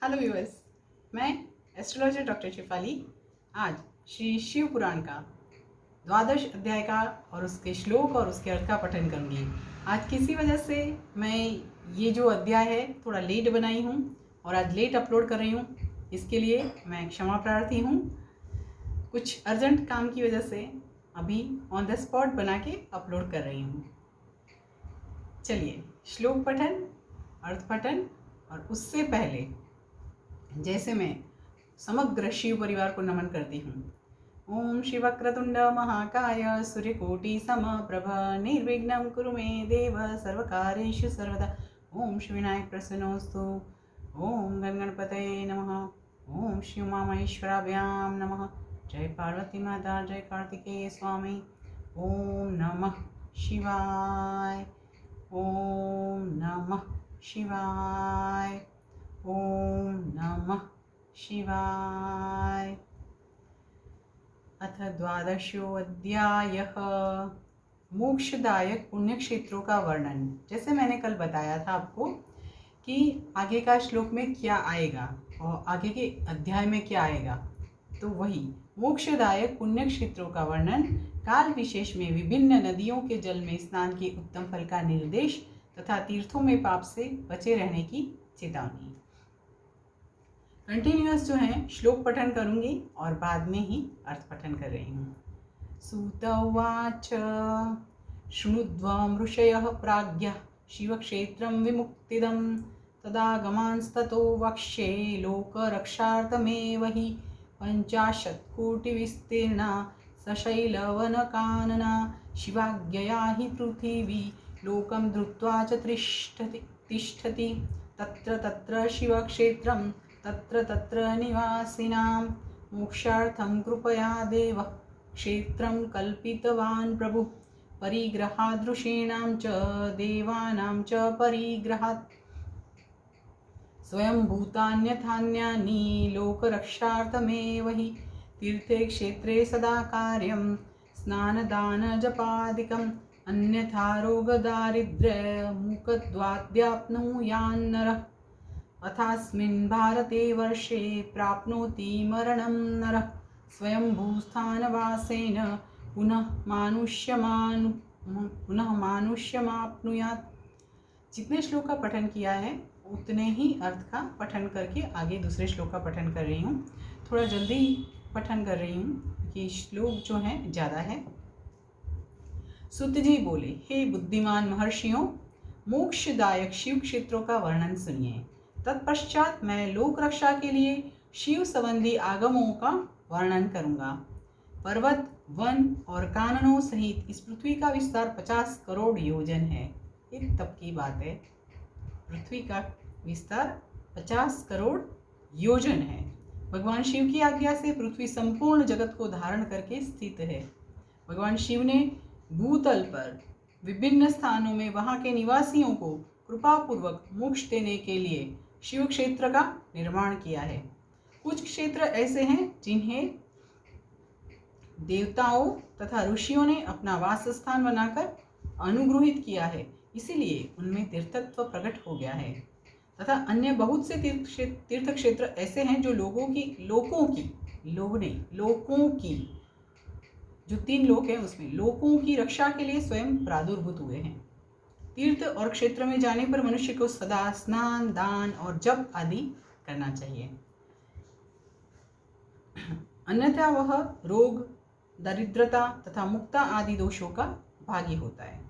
Hello viewers, मैं astrologer doctor Shifali आज श्री शिव पुराण का द्वादश अध्याय का और उसके श्लोक और उसके अर्थ का पठन करूंगी। आज किसी वजह से मैं ये जो अध्याय है थोड़ा लेट बनाई हूँ और आज लेट अपलोड कर रही हूँ। इसके लिए मैं क्षमा प्रार्थी हूँ। कुछ अर्जेंट काम की वजह से अभी ऑन द स्पॉट बना के अपलोड कर रही हूँ। चलिए श्लोक पठन, अर्थ पठन और उससे पहले जैसे मैं समग्र शिव परिवार को नमन करती हूँ। ओम शिवक्रतुंड महाकाय सूर्यकोटि समप्रभ निर्विघ्नं कुरु मे देव सर्वकार्येषु सर्वदा। ओम शिवविनायक प्रसन्नोस्तु। ओम गणगणपतये नमः। ओम शिव मामेश्वराभ्यां नमः। जय पार्वती माता, जय कार्तिकेय स्वामी। ओम नमः शिवाय। ओम नमः शिवाय। ओम नमः शिवाय। अथ द्वादशोऽध्यायः मोक्षदायक पुण्यक्षेत्रों का वर्णन। जैसे मैंने कल बताया था आपको कि आगे का श्लोक में क्या आएगा और आगे के अध्याय में क्या आएगा, तो वही मोक्षदायक पुण्यक्षेत्रों का वर्णन, काल विशेष में विभिन्न नदियों के जल में स्नान के उत्तम फल का निर्देश तथा तीर्थों में पाप से बचे रहने की चेतावनी। कंटिन्यूअस जो है श्लोक पठन करूंगी और बाद में ही अर्थ पठन कर रही हूँ। सूत उवाच शृणुध्वमृषयः प्राज्ञः शिवक्षेत्रं विमुक्तिदं तदागमांस्ततो वक्ष्ये लोकरक्षार्थमेव हि 50 कोटिविस्तीर्णा सशैलवनकानना शिवाज्ञया हि पृथिवी लोकं धृत्वा च तिष्ठति तत्र तत्र शिवक्षेत्रं तत्र तत्र निवासिनां मोक्षार्थं कृपया देव क्षेत्रं कल्पितवान् प्रभु परिग्रहादृशीणां च देवानां च परिग्रहात् स्वयंभूतान्यथान्यानि लोकरक्षार्थमेव हि तीर्थे क्षेत्रे सदा कार्यं स्नानदानजपादिकम् अन्यथा रोगदारिद्र्यमुखद्वाद्याप्नुयान्नरः अथास्मिन् भारते वर्षे प्राप्नोति मरणं नरः स्वयंभूस्थानवासेन पुनः मानुष्यमाप्नुयात्। जितने श्लोक का पठन किया है उतने ही अर्थ का पठन करके आगे दूसरे श्लोक का पठन कर रही हूँ। थोड़ा जल्दी पठन कर रही हूँ कि श्लोक जो है ज़्यादा है। सुत जी बोले, हे बुद्धिमान महर्षियों, मोक्षदायक शिव क्षेत्रों का वर्णन सुनिए। तत्पश्चात मैं लोक रक्षा के लिए शिव संबंधी आगमों का वर्णन करूंगा। पर्वत, वन और काननों सहित इस पृथ्वी का विस्तार 50 करोड़ योजन है। एक तब की बात है, पृथ्वी का विस्तार 50 करोड़ योजन है। भगवान शिव की आज्ञा से पृथ्वी संपूर्ण जगत को धारण करके स्थित है। भगवान शिव ने भूतल पर विभिन्न स्थानों में वहां के निवासियों को कृपापूर्वक मोक्ष देने के लिए शिव क्षेत्र का निर्माण किया है। कुछ क्षेत्र ऐसे हैं जिन्हें देवताओं तथा ऋषियों ने अपना वास स्थान बनाकर अनुग्रहित किया है, इसीलिए उनमें तीर्थत्व प्रकट हो गया है। तथा अन्य बहुत से तीर्थ क्षेत्र ऐसे हैं जो लोगों की जो 3 लोक हैं उसमें लोकों की रक्षा के लिए स्वयं प्रादुर्भूत हुए हैं। तीर्थ और क्षेत्र में जाने पर मनुष्य को सदा स्नान, दान और जप आदि करना चाहिए, अन्यथा वह रोग, दरिद्रता तथा मुक्ता आदि दोषों का भागी होता है।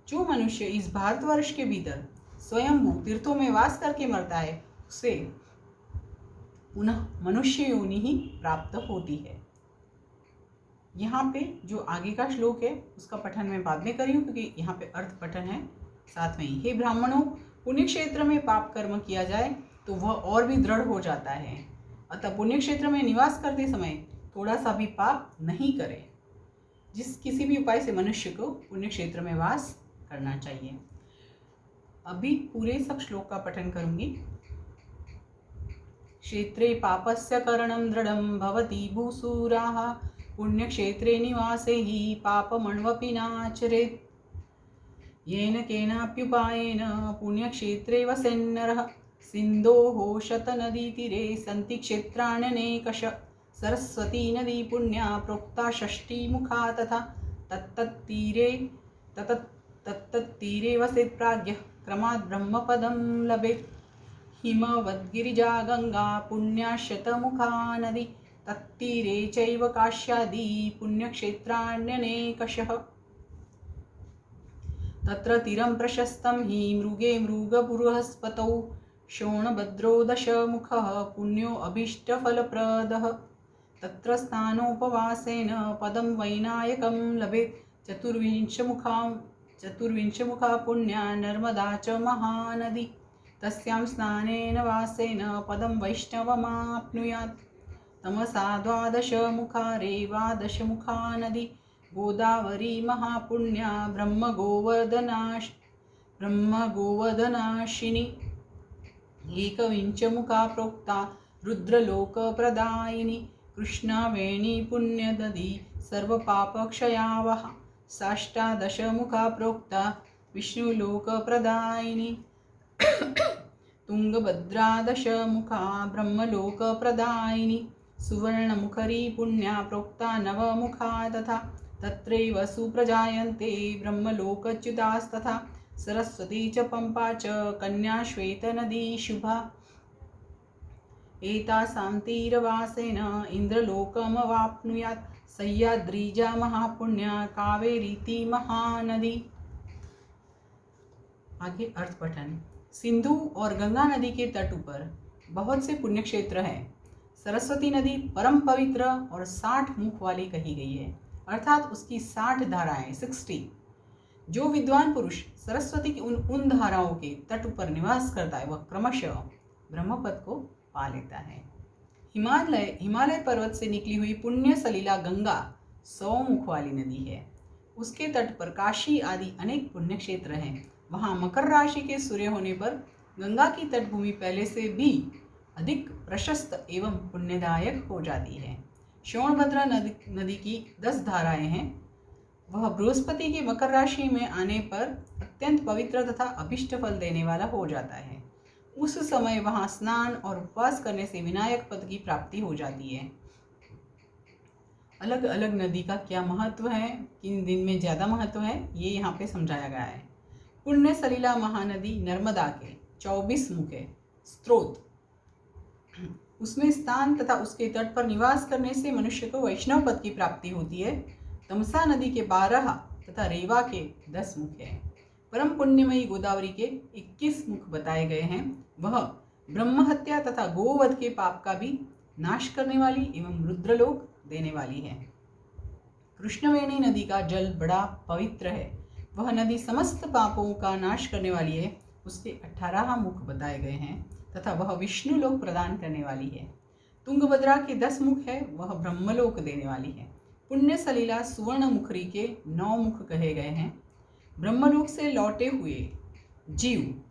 जो मनुष्य इस भारतवर्ष के भीतर स्वयं तीर्थों में वास करके मरता है उसे पुनः मनुष्य योनि ही प्राप्त होती है। यहाँ पे जो आगे का श्लोक है उसका पठन मैं बाद में करी हूँ, क्योंकि यहाँ पे अर्थ पठन है साथ में ही। हे ब्राह्मणों, पुण्य क्षेत्र में पाप कर्म किया जाए तो वह और भी दृढ़ हो जाता है, अतः पुण्य क्षेत्र में निवास करते समय थोड़ा सा भी पाप नहीं करें। किसी भी उपाय से मनुष्य को पुण्य क्षेत्र में वास करना चाहिए। अभी पूरे सब श्लोक का पठन करूंगी। क्षेत्रे पापस्य करणं दृढ़ं भवति भूसुराः पुण्यक्षेत्रे निवासे हि पापमण्वपि नाचरेत् येन केनाप्युपायेन पुण्यक्षेत्रे वसेन्नरः सिन्धोः शतनदीतीरे सन्ति क्षेत्राण्यनेकश सरस्वती नदी पुण्या प्रोक्ता षष्ठीमुखा तथा तत्तत्तीरे वसेत् प्राज्ञः क्रमात् ब्रह्मपदं लभेत् हिमवद्गिरिजा गंगा पुण्या शतमुखा नदी तत्तीरे चैव काश्यादि पुण्यक्षेत्राण्यनेकशः तत्र तीरं प्रशस्तं हि मृगे मृगबृहस्पतौ शोणभद्रो दशमुखः पुण्यो अभीष्टफलप्रदः तत्र स्नानोपवासेन पदं वैनायकं लभेत् चतुर्विंशमुखा पुण्या नर्मदा च महानदी तस्यां स्नानेन वासेन पदं वैष्णवमाप्नुयात् तमसा द्वादशमुखा रेवादशमुखा नदी गोदावरी महापुण्या ब्रह्मगोवर्धनाशिनी एकविंशमुखा प्रोक्ता रुद्रलोकप्रदायिनी कृष्णावेणी पुण्यनदी सर्वपापक्षयावः साष्टादशमुखा प्रोक्ता विष्णुलोकप्रदायिनी तुंगभद्रादशमुखा ब्रह्मलोकप्रदायिनी सुवर्णमुखरी पुण्या प्रोक्ता नवमुखा तथा तत्रैव सुप्रजायन्ते ब्रह्मलोकच्युतास्तथा सरस्वती च पंपा च कन्या श्वेतनदी शुभा एतासां तीरवासेन इन्द्रलोकमवाप्नुयात् सह्याद्रीजा महापुण्या कावेरीति महानदी। आगे अर्थ पठन। सिंधु और गंगा नदी के तट पर बहुत से पुण्य क्षेत्र हैं। सरस्वती नदी परम पवित्र और 60 मुख वाली कही गई है, अर्थात उसकी 60 धाराएं 60। जो विद्वान पुरुष सरस्वती की उन धाराओं के तट पर निवास करता है वह क्रमशः ब्रह्मपद को पा लेता है। हिमालय पर्वत से निकली हुई पुण्य सलीला गंगा 100 मुख वाली नदी है। उसके तट पर काशी आदि अनेक पुण्य क्षेत्र हैं। वहाँ मकर राशि के सूर्य होने पर गंगा की तटभूमि पहले से भी अधिक प्रशस्त एवं पुण्यदायक हो जाती है। शोणभद्रा नदी की 10 धाराएं हैं। वह बृहस्पति के मकर राशि में आने पर अत्यंत पवित्र तथा अभिष्ट फल देने वाला हो जाता है। उस समय वहां स्नान और उपवास करने से विनायक पद की प्राप्ति हो जाती है। अलग अलग नदी का क्या महत्व है, किन दिन में ज़्यादा महत्व है, ये यहाँ पे समझाया गया है। पुण्य सलीला महानदी नर्मदा के 24 मुख है स्रोत। उसमें स्नान तथा उसके तट पर निवास करने से मनुष्य को वैष्णव पद की प्राप्ति होती है। तमसा नदी के 12 तथा रेवा के 10 मुख है। परम पुण्यमयी गोदावरी के 21 मुख बताए गए हैं। वह ब्रह्म हत्या तथा गोवध के पाप का भी नाश करने वाली एवं रुद्रलोक देने वाली है। कृष्णवेणी नदी का जल बड़ा पवित्र है। वह नदी समस्त पापों का नाश करने वाली है। उसके 18 मुख बताए गए हैं तथा वह विष्णु लोक प्रदान करने वाली है। तुंगभद्रा के 10 मुख है, वह ब्रह्मलोक देने वाली है। पुण्य सलीला सुवर्ण मुखरी के 9 मुख कहे गए हैं। ब्रह्मलोक से लौटे हुए जीव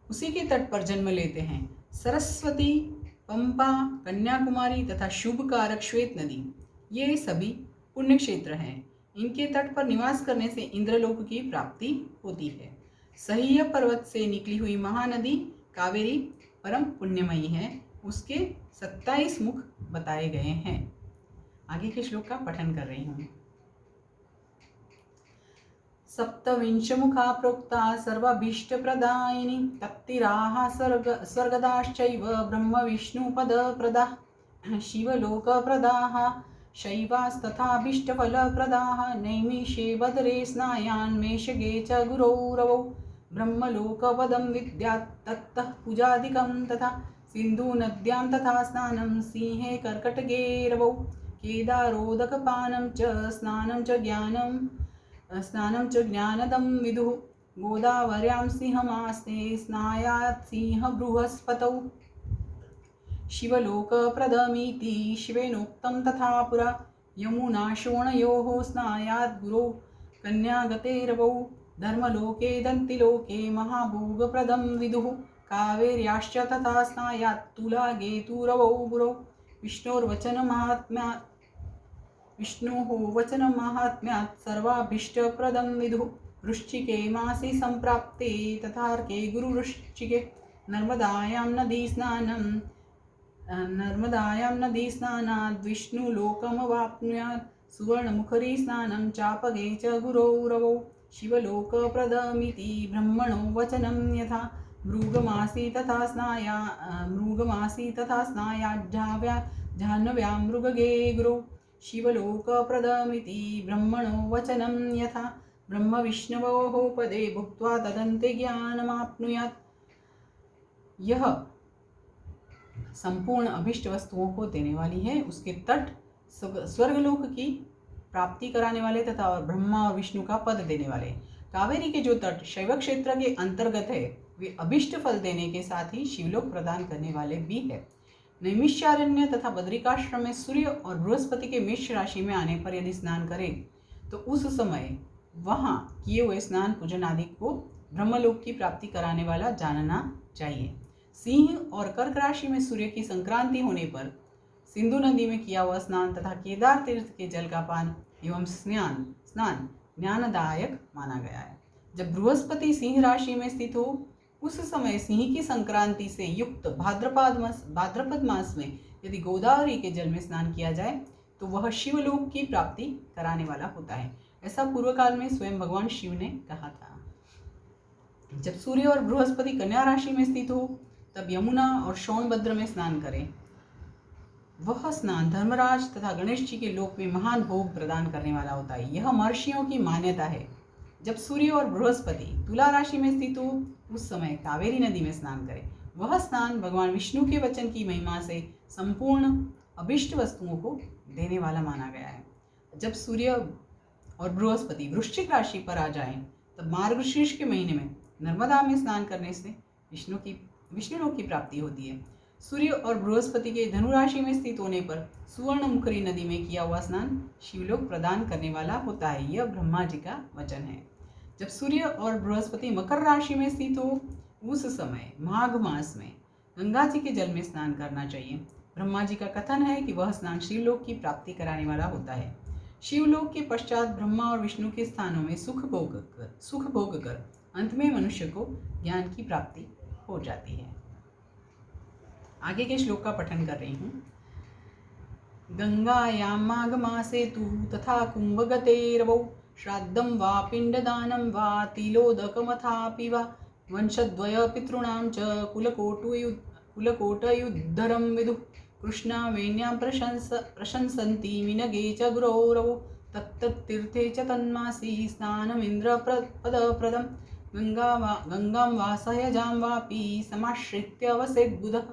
उसी के तट पर जन्म लेते हैं। सरस्वती, पंपा, कन्याकुमारी तथा शुभ कारक श्वेत नदी ये सभी पुण्य क्षेत्र हैं। इनके तट पर निवास करने से इंद्रलोक की प्राप्ति होती है। सह्य पर्वत से निकली हुई महानदी कावेरी परम पुण्यमयी है। उसके 27 मुख बताए गए हैं। आगे के श्लोक का पठन कर रही हूँ। सप्तविंशमुखा प्रोक्ता सर्वाभीष्टप्रदायिनी तत्तिराः स्वर्गदाश्चैव ब्रह्म विष्णुपदप्रदाः शिवलोकप्रदाः शैवास्तथाभीष्टफलप्रदाः नैमिषे वदरे स्नायान्मेषगे च गुरौरवौ ब्रह्मलोकपदं विद्यात् तत्तः पूजादिकं तथा सिन्धुनद्यां तथा स्नानं सिंहे कर्कटगे रवौ केदारोदकपानं च स्नानं च ज्ञानदं विदुः गोदावर्यां सिंहमास्ते स्नायात् सिंह बृहस्पतौ शिवलोकप्रदमिति शिवेनोक्तं तथा पुरा यमुनाशोणयोः स्नायात् गुरौ कन्यागतेरवौ धर्मलोके दन्तिलोके महाभोगप्रदं विदुः कावेर्याश्च तथा स्नायात् तुलागेतुरवौ गुरौ विष्णोः वचनमाहात्म्यात् सर्वाभीष्टप्रदं विदुः वृश्चिके मासि सम्प्राप्ते तथार्के गुरुवृश्चिके नर्मदायां नदी स्नानाद् विष्णुलोकमवाप्नुयात् सुवर्णमुखरी स्नानं चापगे च गुरौ रवौ शिवलोकप्रदमिति ब्रह्मणो वचनं यथा मृगमासी तथा स्नायाज्जाह्नव्यां मृगगे गुरौ शिवलोकप्रदमिति ब्रह्मणो वचनं यथा ब्रह्मविष्णवोः पदे भुक्त्वा तदन्ते ज्ञानमाप्नुयात्। यह संपूर्ण अभिष्ट वस्तुओं को देने वाली है, उसके तट स्वर्गलोक की प्राप्ति कराने वाले तथा ब्रह्मा और विष्णु का पद देने वाले। कावेरी के जो तट शैव क्षेत्र के अंतर्गत है वे अभिष्ट फल देने के साथ ही शिवलोक प्रदान करने वाले भी है। नैमिषारण्य तथा बद्रिकाश्रम में सूर्य और बृहस्पति के मेष राशि में आने पर यदि स्नान करें तो उस समय वहाँ किए हुए स्नान पूजन आदि को ब्रह्मलोक की प्राप्ति कराने वाला जानना चाहिए। सिंह और कर्क राशि में सूर्य की संक्रांति होने पर सिंधु नदी में किया हुआ स्नान तथा केदार तीर्थ के जल का पान एवं स्नान ज्ञानदायक माना गया है। जब बृहस्पति सिंह राशि में स्थित हो उस समय सिंह की संक्रांति से युक्त भाद्रपद मास में यदि गोदावरी के जल में स्नान किया जाए तो वह शिवलोक की प्राप्ति कराने वाला होता है। ऐसा पूर्व काल में स्वयं भगवान शिव ने कहा था। जब सूर्य और बृहस्पति कन्या राशि में स्थित हो तब यमुना और सोनभद्र में स्नान करें। वह स्नान धर्मराज तथा गणेश जी के लोक में महान भोग प्रदान करने वाला होता है। यह महर्षियों की मान्यता है। जब सूर्य और बृहस्पति तुला राशि में स्थित हो उस समय कावेरी नदी में स्नान करें। वह स्नान भगवान विष्णु के वचन की महिमा से संपूर्ण अभिष्ट वस्तुओं को देने वाला माना गया है। जब सूर्य और बृहस्पति वृश्चिक राशि पर आ जाएं तब मार्गशीर्ष के महीने में नर्मदा में स्नान करने से विष्णुलोक की प्राप्ति होती है। सूर्य और बृहस्पति के धनु राशि में स्थित होने पर सुवर्णमुखरी नदी में किया हुआ स्नान शिवलोक प्रदान करने वाला होता है। यह ब्रह्मा जी का वचन है। जब सूर्य और बृहस्पति मकर राशि में स्थित हो उस समय माघ मास में गंगा जी के जल में स्नान करना चाहिए। ब्रह्मा जी का कथन है कि वह स्नान शिवलोक की प्राप्ति कराने वाला होता है। शिवलोक के पश्चात ब्रह्मा और विष्णु के स्थानों में सुख भोग कर अंत में मनुष्य को ज्ञान की प्राप्ति हो जाती है। आगे के श्लोक का पठन कर रही हूँ। गंगायां माघ मासे तु तथा कुंभगते रवौ श्राद्धं वा पिंडदानं वा तिलोदकमथापि वा वंशद्वय पितॄणां च कुलकोटयुद्धरं विदुः कृष्णावेण्यां प्रशंसन्ति मिनगे च गुरौ तत्तीर्थे च तन्मासी स्नानमिन्द्रपदप्रदं गंगां वा सहजां वापि समाश्रित्य वसेद् बुधः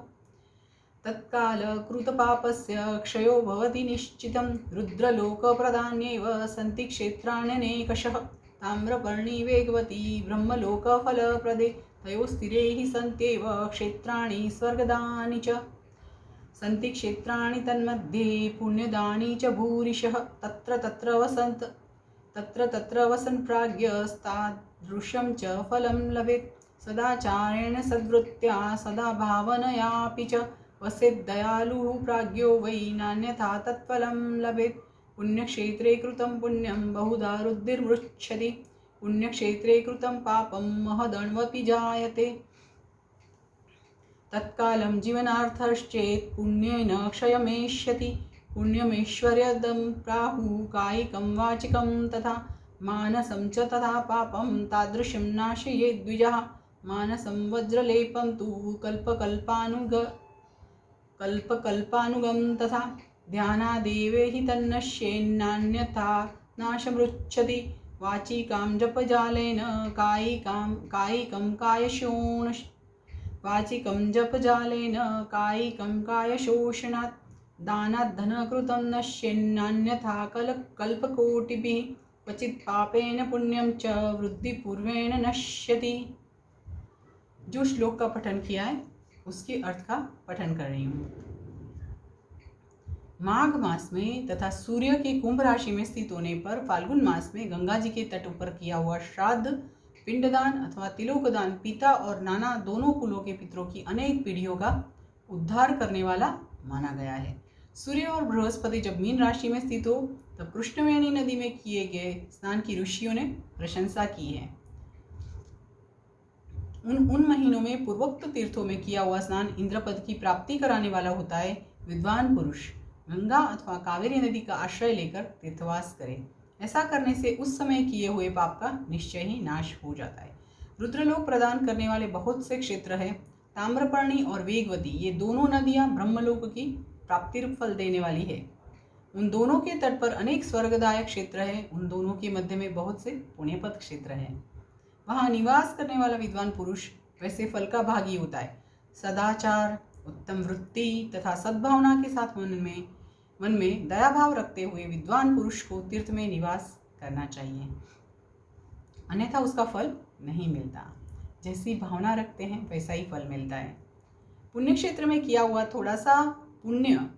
तत्कालकृतपापस्य क्षयो भवति निश्चितं रुद्रलोकप्रदान्येव सन्ति क्षेत्राण्यनेकशः ताम्रपर्णी वेगवती ब्रह्मलोकफलप्रदे तयोस्थिरे हि सन्त्येव क्षेत्राणि स्वर्गदानि च सन्ति क्षेत्राणि तन्मध्ये पुण्यदानि च भूरिशः तत्र तत्र वसन् प्राज्ञस्तादृशं च फलं लभेत् सदाचारेण सद्वृत्त्या सदा भावनयापि च वसेद्दयालुः प्राज्ञो वै नान्यथा तत्फलं लभेत् पुण्यक्षेत्रे कृतं पुण्यं बहुधा रुद्धिर्मृच्छति पुण्यक्षेत्रे कृतं पापं महदण्वपि जायते तत्कालं जीवनार्थश्चेत् पुण्येन क्षयमेष्यति पुण्यमेश्वर्यदं प्राहुः कायिकं वाचिकं तथा मानसं च तथा पापं तादृशं नाशयेत् द्विजः मानसं वज्रलेपं तु कल्पकल्पानुगं तथा ध्यानादेवे हि तन्नश्येन्नान्यथा नाशमृच्छति वाचिकां जपजालेन कायिकं कायशोषणात् दानात् धनकृतं नश्येन्नान्यथा कल्पकोटिभिः क्वचित् पापेन पुण्यं च वृद्धिपूर्वेण नश्यति। जो श्लोक का पठन किया है उसके अर्थ का पठन कर रही हूँ। माघ मास में तथा सूर्य के कुंभ राशि में स्थित होने पर फाल्गुन मास में गंगा जी के तट पर किया हुआ श्राद्ध पिंडदान अथवा तिलोकदान पिता और नाना दोनों कुलों के पितरों की अनेक पीढ़ियों का उद्धार करने वाला माना गया है। सूर्य और बृहस्पति जब मीन राशि में स्थित हो तब कृष्णवेणी नदी में किए गए स्नान की ऋषियों ने प्रशंसा की है। उन उन महीनों में पूर्वोक्त तीर्थों में किया हुआ स्नान इंद्रपद की प्राप्ति कराने वाला होता है। विद्वान पुरुष गंगा अथवा कावेरी नदी का आश्रय लेकर तीर्थवास करे। ऐसा करने से उस समय किए हुए पाप का निश्चय ही नाश हो जाता है। रुद्रलोक प्रदान करने वाले बहुत से क्षेत्र हैं। ताम्रपर्णी और वेगवती ये दोनों नदियां ब्रह्मलोक की प्राप्ति रूप फल देने वाली है। उन दोनों के तट पर अनेक स्वर्गदायक क्षेत्र हैं। उन दोनों के मध्य में बहुत से पुण्यपद क्षेत्र हैं। वहाँ निवास करने वाला विद्वान पुरुष वैसे फल का भागी होता है। सदाचार, उत्तम वृत्ति तथा सद्भावना के साथ मन में दया भाव रखते हुए विद्वान पुरुष को तीर्थ में निवास करना चाहिए, अन्यथा उसका फल नहीं मिलता। जैसी भावना रखते हैं वैसा ही फल मिलता है। पुण्य क्षेत्र में किया हुआ थोड़ा सा पुण्य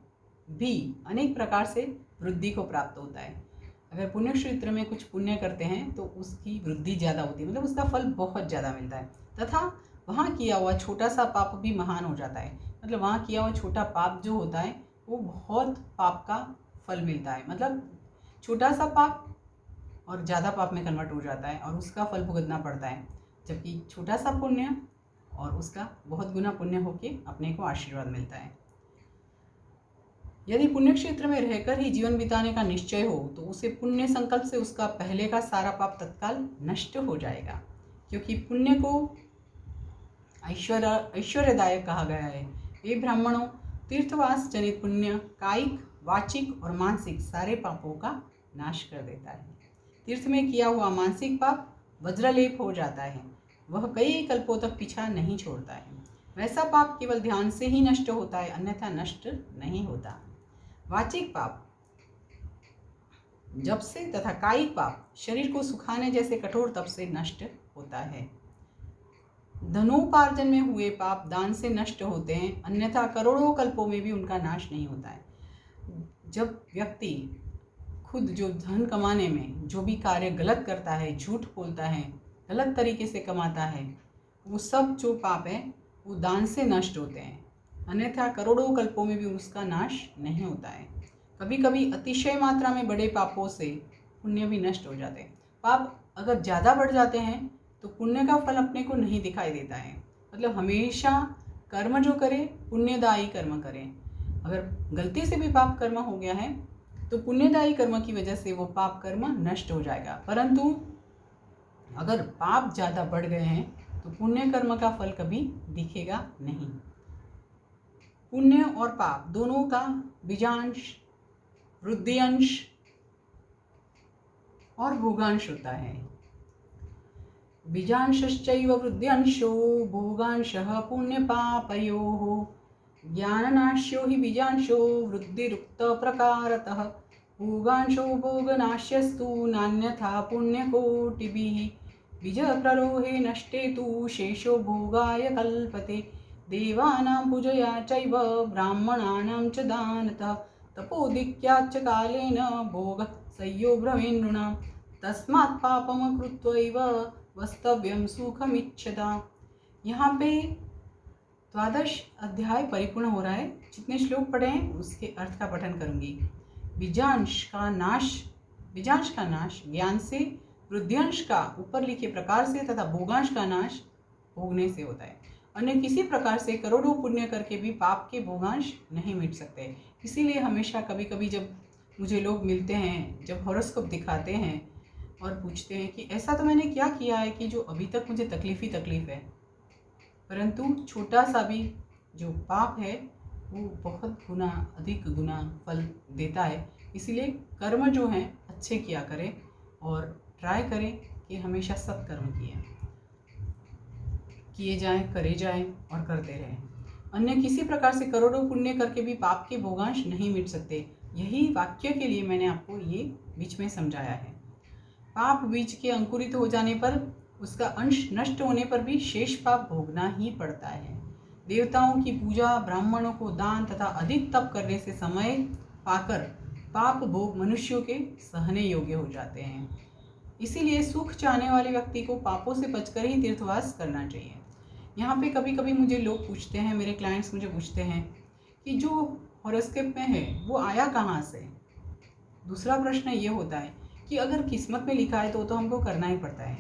भी अनेक प्रकार से वृद्धि को प्राप्त होता है। अगर पुण्य क्षेत्र में कुछ पुण्य करते हैं तो उसकी वृद्धि ज़्यादा होती है, मतलब उसका फल बहुत ज़्यादा मिलता है। तथा वहाँ किया हुआ छोटा सा पाप भी महान हो जाता है। मतलब वहाँ किया हुआ छोटा पाप जो होता है वो बहुत पाप का फल मिलता है। मतलब छोटा सा पाप और ज़्यादा पाप में कन्वर्ट हो जाता है और उसका फल भुगतना पड़ता है। जबकि छोटा सा पुण्य और उसका बहुत गुना पुण्य होके अपने को आशीर्वाद मिलता है। यदि पुण्य क्षेत्र में रहकर ही जीवन बिताने का निश्चय हो तो उसे पुण्य संकल्प से उसका पहले का सारा पाप तत्काल नष्ट हो जाएगा, क्योंकि पुण्य को ऐश्वर्यदायक कहा गया है। ये ब्राह्मणों, तीर्थवास जनित पुण्य कायिक, वाचिक और मानसिक सारे पापों का नाश कर देता है। तीर्थ में किया हुआ मानसिक पाप वज्रलेप हो जाता है, वह कई कल्पों तक पीछा नहीं छोड़ता है। वैसा पाप केवल ध्यान से ही नष्ट होता है, अन्यथा नष्ट नहीं होता। वाचिक पाप जप से तथा कायिक पाप शरीर को सुखाने जैसे कठोर तप से नष्ट होता है। धनोपार्जन में हुए पाप दान से नष्ट होते हैं, अन्यथा करोड़ों कल्पों में भी उनका नाश नहीं होता है। जब व्यक्ति खुद जो धन कमाने में जो भी कार्य गलत करता है, झूठ बोलता है, गलत तरीके से कमाता है, वो सब जो पाप है वो दान से नष्ट होते हैं, अन्यथा करोड़ों कल्पों में भी उसका नाश नहीं होता है। कभी कभी अतिशय मात्रा में बड़े पापों से पुण्य भी नष्ट हो जाते हैं। पाप अगर ज़्यादा बढ़ जाते हैं तो पुण्य का फल अपने को नहीं दिखाई देता है। मतलब हमेशा कर्म जो करे पुण्यदायी कर्म करें। अगर गलती से भी पाप कर्म हो गया है तो पुण्यदायी कर्म की वजह से वो पाप कर्म नष्ट हो जाएगा। परंतु अगर पाप ज़्यादा बढ़ गए हैं तो पुण्य कर्म का फल कभी दिखेगा नहीं। पुण्य और पाप दोनों का बीजांश, वृद्धियांश और भोगांश होता है। बीजांशश्चैव वृद्ध्यंशो भोगांशः पुण्य पापयोः ज्ञाननाश्यो हि बीजांशो वृद्धिरुक्त प्रकारतः भोगांशो भोगनाश्यस्तु नान्यथा पुण्यकोटिभिः बीजप्ररोहे नष्टे तु शेषो भोगाय कल्पते देवानां पूजया चैव ब्राह्मणानां च दानतः तपोदिक्याच्च कालेन भोगः सह्यो भ्रमेन्द्रुणां तस्मात् पापं कृत्वैव वस्तव्यं सुखमिच्छता। यहाँ पे द्वादश अध्याय परिपूर्ण हो रहा है। जितने श्लोक पढ़े हैं उसके अर्थ का पठन करूंगी। बीजांश का नाश ज्ञान से, वृद्धियांश का ऊपर लिखे प्रकार से तथा भोगांश का नाश भोगने से होता है। अन्य किसी प्रकार से करोड़ों पुण्य करके भी पाप के भोगांश नहीं मिट सकते। इसीलिए हमेशा कभी कभी जब मुझे लोग मिलते हैं, जब हॉरोस्कोप दिखाते हैं और पूछते हैं कि ऐसा तो मैंने क्या किया है कि जो अभी तक मुझे तकलीफ ही तकलीफ है, परंतु छोटा सा भी जो पाप है वो बहुत गुना अधिक गुना फल देता है। इसीलिए कर्म जो हैं अच्छे किया करें और ट्राई करें कि हमेशा सत्कर्म किए जाएं, करे जाएं और करते रहें। अन्य किसी प्रकार से करोड़ों पुण्य करके भी पाप के भोगांश नहीं मिट सकते। यही वाक्य के लिए मैंने आपको ये बीच में समझाया है। पाप बीज के अंकुरित हो जाने पर, उसका अंश नष्ट होने पर भी शेष पाप भोगना ही पड़ता है। देवताओं की पूजा, ब्राह्मणों को दान तथा अधिक तप करने से समय पाकर पाप भोग मनुष्यों के सहने योग्य हो जाते हैं। इसीलिए सुख चाहने वाले व्यक्ति को पापों से बचकर ही तीर्थवास करना चाहिए। यहाँ पे कभी कभी मुझे लोग पूछते हैं, मेरे क्लाइंट्स मुझे पूछते हैं कि जो हॉरोस्कोप में है वो आया कहाँ से। दूसरा प्रश्न ये होता है कि अगर किस्मत में लिखा है तो हमको करना ही पड़ता है,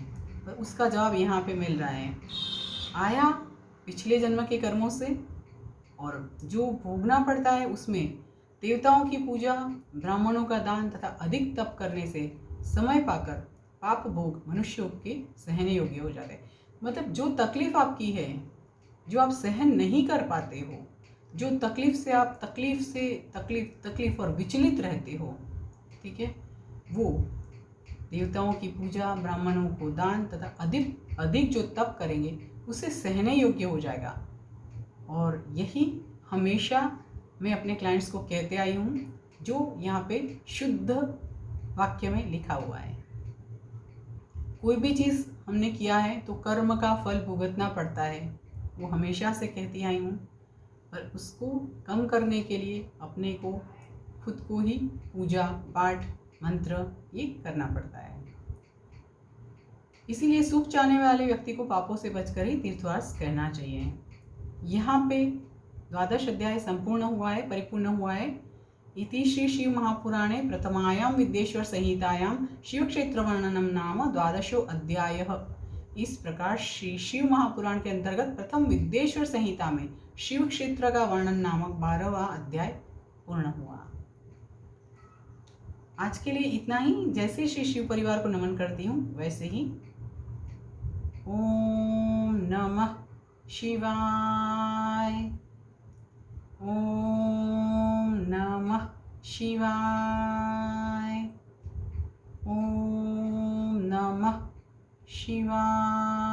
पर उसका जवाब यहाँ पे मिल रहा है। आया पिछले जन्म के कर्मों से, और जो भोगना पड़ता है उसमें देवताओं की पूजा, ब्राह्मणों का दान तथा अधिक तप करने से समय पाकर पाप भोग मनुष्यों के सहने योग्य हो जाते हैं। मतलब जो तकलीफ आपकी है, जो आप सहन नहीं कर पाते हो, जो तकलीफ से आप तकलीफ और विचलित रहते हो, ठीक है, वो देवताओं की पूजा, ब्राह्मणों को दान तथा अधिक अधिक जो तप करेंगे उससे सहने योग्य हो जाएगा। और यही हमेशा मैं अपने क्लाइंट्स को कहते आई हूँ, जो यहाँ पे शुद्ध वाक्य में लिखा हुआ है। कोई भी चीज़ हमने किया है तो कर्म का फल भुगतना पड़ता है, वो हमेशा से कहती आई हूँ। पर उसको कम करने के लिए अपने को खुद को ही पूजा पाठ मंत्र ये करना पड़ता है। इसीलिए सुख चाहने वाले व्यक्ति को पापों से बचकर ही तीर्थवास करना चाहिए। यहाँ पे द्वादश अध्याय संपूर्ण हुआ है, परिपूर्ण हुआ है। इति श्री शिव महापुराणे प्रथमायां विद्येश्वर संहितायां शिव क्षेत्र वर्णनम नाम द्वादशो अध्यायः। इस प्रकार श्री शिव महापुराण के अंतर्गत प्रथम विद्येश्वर संहिता में शिव क्षेत्र का वर्णन नामक 12वां अध्याय पूर्ण हुआ। आज के लिए इतना ही। जैसे श्री शिव परिवार को नमन करती हूँ वैसे ही ओम नमः शिवाय, ओम नमः शिवाय, ओम नमः शिवाय।